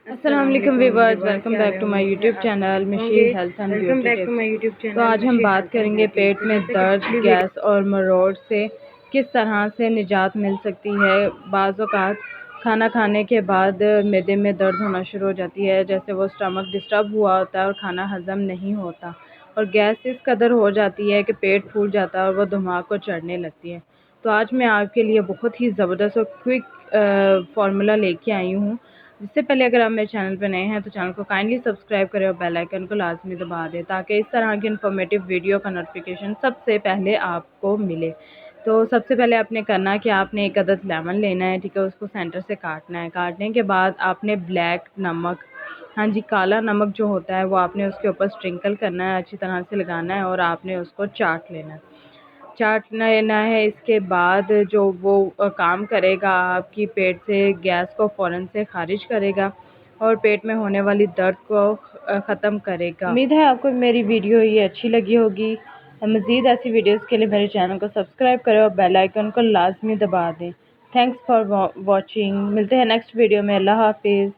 अस्सलाम वालेकुम viewers, welcome back to my YouTube channel Mishi's health and beauty tips. तो आज हम बात करेंगे पेट में दर्द, गैस और मरोड़ से किस तरह से निजात मिल सकती है। बाज़ औक़ात खाना खाने के बाद मैदे में दर्द होना शुरू हो जाती है, जैसे वो स्टमक डिस्टर्ब हुआ होता है और खाना हज़म नहीं होता, और गैस इस कदर हो जाती है कि पेट फूल जाता है और वो दिमाग को चढ़ने लगती है। तो आज मैं आपके लिए बहुत ही ज़बरदस्त और क्विक फार्मूला लेके आई हूँ। जिससे पहले अगर आप मेरे चैनल पर नए हैं तो चैनल को काइंडली सब्सक्राइब करें और बेल आइकन को लाजमी दबा दें, ताकि इस तरह की इन्फॉर्मेटिव वीडियो का नोटिफिकेशन सबसे पहले आपको मिले। तो सबसे पहले आपने करना है कि आपने एक अदद लेमन लेना है, ठीक है, उसको सेंटर से काटना है। काटने के बाद आपने ब्लैक नमक, हाँ जी, काला नमक जो होता है वो आपने उसके ऊपर स्प्रिंकल करना है, अच्छी तरह से लगाना है और आपने उसको चाट लेना है। चाट लेना है। इसके बाद जो वो काम करेगा, आपकी पेट से गैस को फ़ौरन से ख़ारिज करेगा और पेट में होने वाली दर्द को ख़त्म करेगा। उम्मीद है आपको मेरी वीडियो ये अच्छी लगी होगी। मज़ीद ऐसी वीडियोस के लिए मेरे चैनल को सब्सक्राइब करें और बेल आइकन को लाजमी दबा दें। Thanks for watching. मिलते हैं नेक्स्ट वीडियो में। अल्लाह हाफिज़।